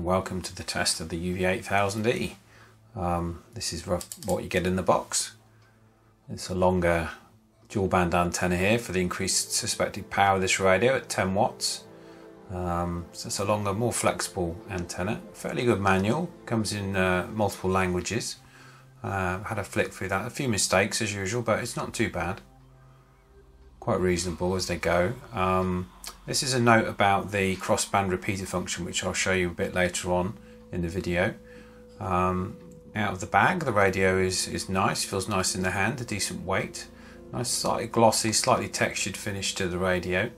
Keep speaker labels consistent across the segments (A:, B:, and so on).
A: and welcome to the test of the UV8000E. This is what you get in the box. It's a longer dual band antenna here for the increased suspected power of this radio at 10 watts. So it's a longer, more flexible antenna. Fairly good manual, comes in multiple languages. I've had a flick through that, a few mistakes as usual, but it's not too bad. Quite reasonable as they go. This is a note about the crossband repeater function, which I'll show you a bit later on in the video. Out of the bag, the radio is nice, feels nice in the hand, a decent weight. Nice, slightly glossy, slightly textured finish to the radio.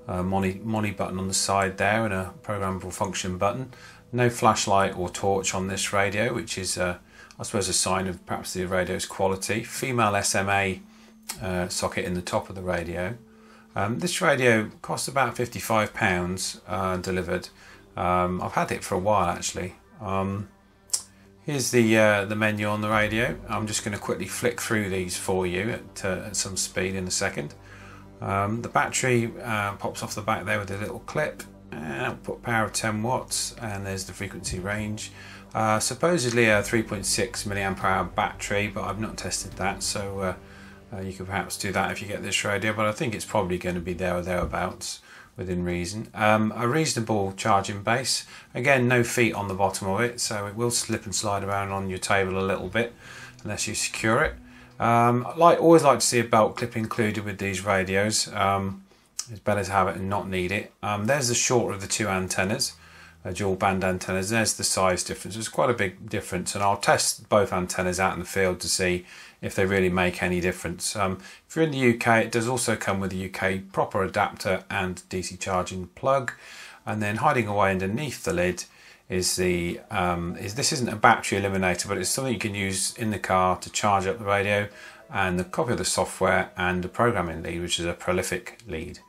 A: Moni button on the side there and a programmable function button. No flashlight or torch on this radio, which is I suppose a sign of perhaps the radio's quality. Female SMA socket in the top of the radio. This radio costs about £55 delivered. I've had it for a while actually. Here's the menu on the radio. I'm just going to quickly flick through these for you at some speed in a second. The battery pops off the back there with a little clip, and output power of 10 watts, and there's the frequency range. Supposedly a 3.6 mAh battery, but I've not tested that, so you could perhaps do that if you get this radio, but I think it's probably going to be there or thereabouts within reason. A reasonable charging base. Again, no feet on the bottom of it, so it will slip and slide around on your table a little bit unless you secure it. Always like to see a belt clip included with these radios. It's better to have it and not need it. There's the shorter of the two antennas, dual band antennas. There's the size difference. There's quite a big difference, and I'll test both antennas out in the field to see if they really make any difference. If you're in the UK, it does also come with a UK proper adapter and DC charging plug. And then hiding away underneath the lid is this isn't a battery eliminator, but it's something you can use in the car to charge up the radio, and a copy of the software and a programming lead, which is a prolific lead.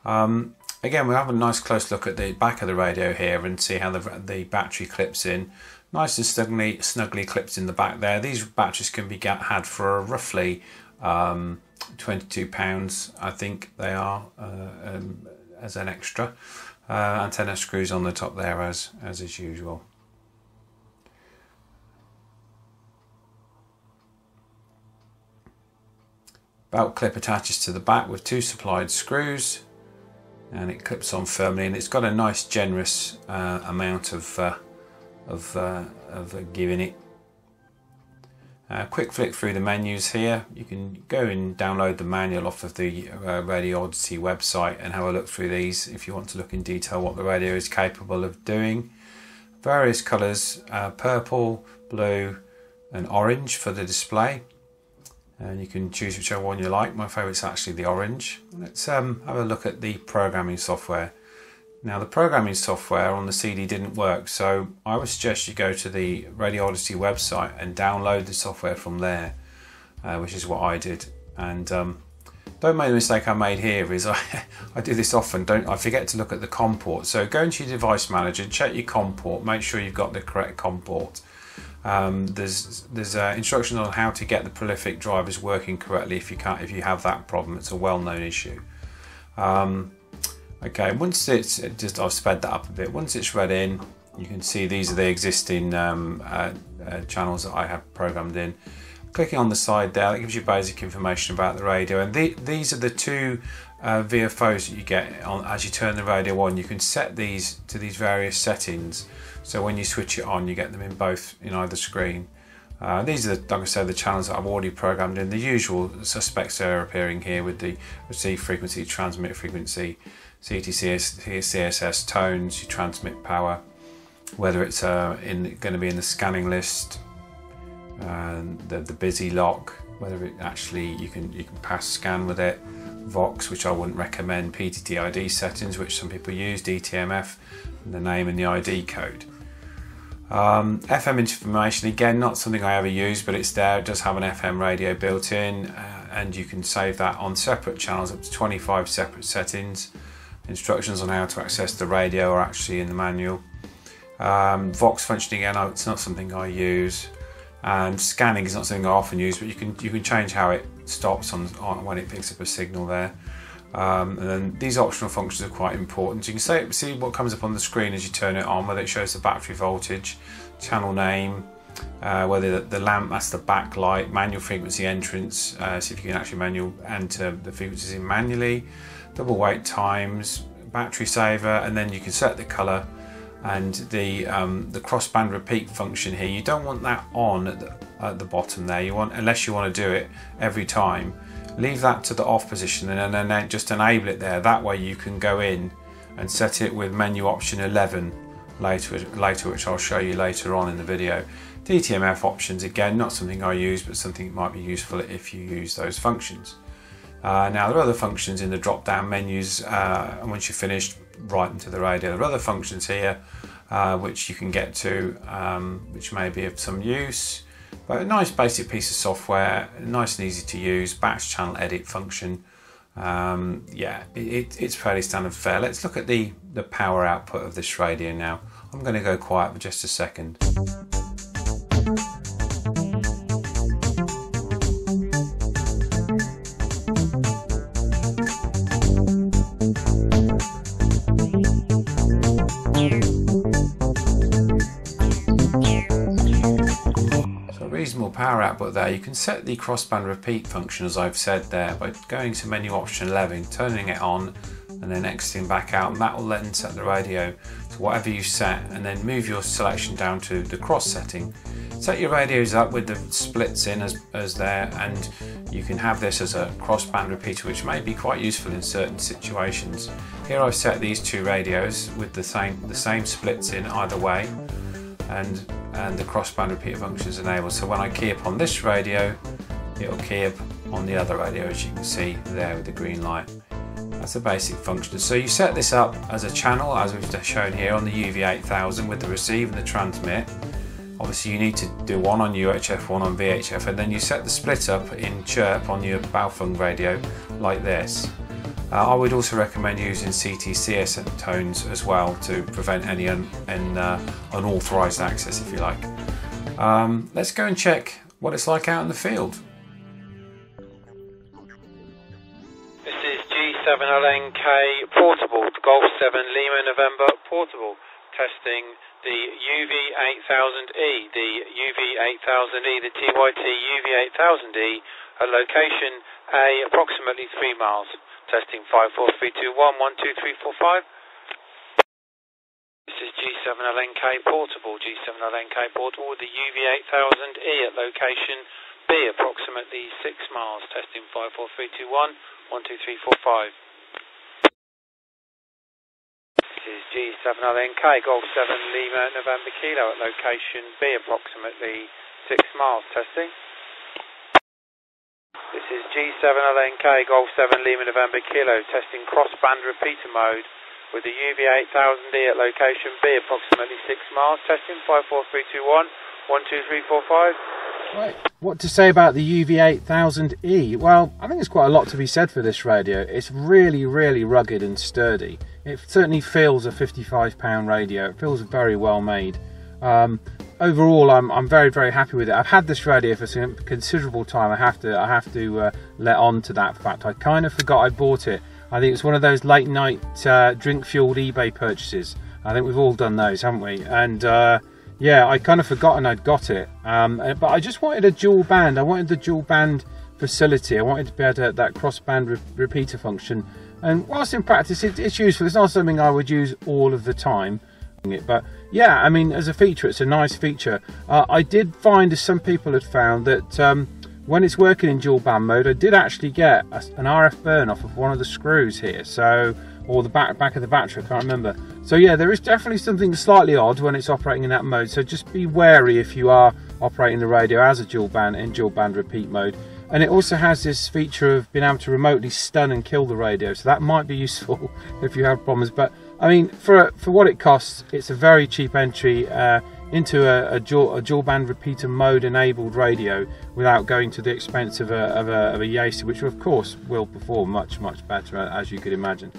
A: Again, we'll have a nice close look at the back of the radio here and see how the battery clips in. Nice and snugly clips in the back there. These batteries can be had for roughly £22, I think they are, as an extra. Antenna screws on the top there as is usual. Belt clip attaches to the back with two supplied screws, and it clips on firmly, and it's got a nice generous amount of give in it. Quick flick through the menus here. You can go and download the manual off of the Radio Odyssey website and have a look through these if you want to look in detail what the radio is capable of doing. Various colours, purple, blue and orange for the display, and you can choose whichever one you like. My favourite is actually the orange. Let's have a look at the programming software. Now, the programming software on the CD didn't work, so I would suggest you go to the Radio Odyssey website and download the software from there, which is what I did. And don't make the mistake I made here, is I do this often, I forget to look at the COM port. So go into your device manager, check your COM port, make sure you've got the correct COM port. There's instructions on how to get the prolific drivers working correctly if you have that problem. It's a well-known issue. Okay, once I've sped that up a bit. Once it's read in, you can see these are the existing channels that I have programmed in. Clicking on the side there, that gives you basic information about the radio, and these are the two VFOs that you get as you turn the radio on. You can set these to these various settings, so when you switch it on, you get them in either screen. These are, like I said, the channels that I've already programmed in. The usual suspects are appearing here with the receive frequency, transmit frequency, CTCS, CSS, tones, your transmit power, whether it's going to be in the scanning list, the busy lock, whether it actually you can pass scan with it, Vox, which I wouldn't recommend, Ptt Id Settings, which some people use, DTMF, and the name and the ID code. FM information, again, not something I ever use, but it's there. It does have an FM radio built in, and you can save that on separate channels, up to 25 separate settings. Instructions on how to access the radio are actually in the manual. Vox function, again, it's not something I use, and scanning is not something I often use, but you can change how it stops on when it picks up a signal there. And then these optional functions are quite important. You can see what comes up on the screen as you turn it on, whether it shows the battery voltage, channel name, whether the lamp, that's the backlight, manual frequency entrance, see if you can actually manual enter the frequencies in manually, double wait times, battery saver, and then you can set the color and the crossband repeat function here. You don't want that on at the bottom there. You want, unless you want to do it every time, leave that to the off position and then just enable it there. That way you can go in and set it with menu option 11 later, which I'll show you later on in the video. DTMF options, again, not something I use, but something that might be useful if you use those functions. Now there are other functions in the drop down menus, and once you're finished, write them to the radio. There are other functions here which you can get to, which may be of some use. But a nice basic piece of software, nice and easy to use, batch channel edit function. Yeah, it's fairly standard fare. Let's look at the power output of this radio now. I'm going to go quiet for just a second. Reasonable power output there. You can set the crossband repeat function, as I've said there, by going to menu option 11, turning it on and then exiting back out, and that will then set the radio to whatever you set, and then move your selection down to the cross setting. Set your radios up with the splits in as there, and you can have this as a crossband repeater, which may be quite useful in certain situations. Here I've set these two radios with the same splits in either way, and the crossband repeater function is enabled. So when I key up on this radio, it'll key up on the other radio, as you can see there with the green light. That's a basic function. So you set this up as a channel, as we've shown here on the UV8000, with the receive and the transmit. Obviously you need to do one on UHF, one on VHF, and then you set the split up in chirp on your Baofeng radio like this. I would also recommend using CTCS tones as well to prevent any unauthorized access, if you like. Let's go and check what it's like out in the field.
B: This is G7LNK Portable, Golf 7 Lima November Portable, testing the UV8000E, the UV8000E, the TYT UV8000E at location A, approximately 3 miles. Testing 54321 12345. This is G7LNK Portable, G7LNK Portable with the UV8000E at location B, approximately 6 miles. Testing 54321 12345. This is G7LNK Golf 7 Lima November Kilo at location B, approximately 6 miles. Testing. This is G7LNK Golf 7 Lima November Kilo, testing crossband repeater mode with the UV8000E at location B, approximately 6 miles. Testing 54321 12345.
C: Right. What to say about the UV8000E? Well, I think there's quite a lot to be said for this radio. It's really, really rugged and sturdy. It certainly feels a £55 radio. It feels very well made. Overall, I'm very, very happy with it. I've had this radio for some considerable time. I have to let on to that fact. I kind of forgot I bought it. I think it's one of those late night drink-fueled eBay purchases. I think we've all done those, haven't we? And yeah, I kind of forgotten I'd got it. But I just wanted a dual band. I wanted the dual band facility. I wanted to be able to have that cross-band repeater function. And whilst in practice it's useful, it's not something I would use all of the time. But yeah, I mean, as a feature, it's a nice feature. I did find, as some people had found, that when it's working in dual band mode, I did actually get an RF burn off of one of the screws here, so, or the back of the battery, I can't remember. So yeah, there is definitely something slightly odd when it's operating in that mode, so just be wary if you are operating the radio as a dual band repeat mode. And it also has this feature of being able to remotely stun and kill the radio, so that might be useful if you have problems. But I mean, for what it costs, it's a very cheap entry into a dual band repeater mode enabled radio without going to the expense of a Yaesu, which of course will perform much better, as you could imagine.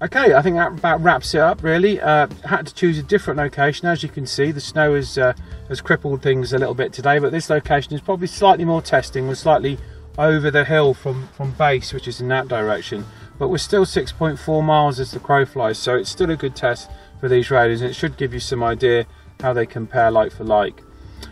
C: Okay, I think that about wraps it up really. Had to choose a different location. As you can see, the snow has crippled things a little bit today, but this location is probably slightly more testing with slightly over the hill from base, which is in that direction. But we're still 6.4 miles as the crow flies, so it's still a good test for these radios, and it should give you some idea how they compare like for like.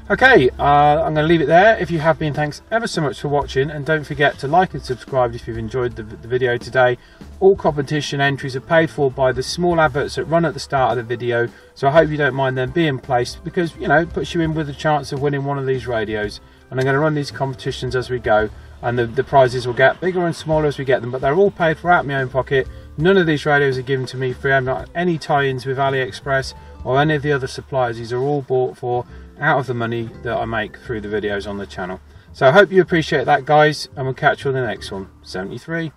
C: Okay, I'm going to leave it there. If you have been, thanks ever so much for watching, and don't forget to like and subscribe if you've enjoyed the video today. All competition entries are paid for by the small adverts that run at the start of the video, so I hope you don't mind them being placed, because, you know, it puts you in with a chance of winning one of these radios. And I'm going to run these competitions as we go, and the prizes will get bigger and smaller as we get them, but they're all paid for out of my own pocket. None of these radios are given to me free. I'm not any tie-ins with AliExpress or any of the other suppliers. These are all bought for out of the money that I make through the videos on the channel. So I hope you appreciate that, guys, and we'll catch you on the next one. 73.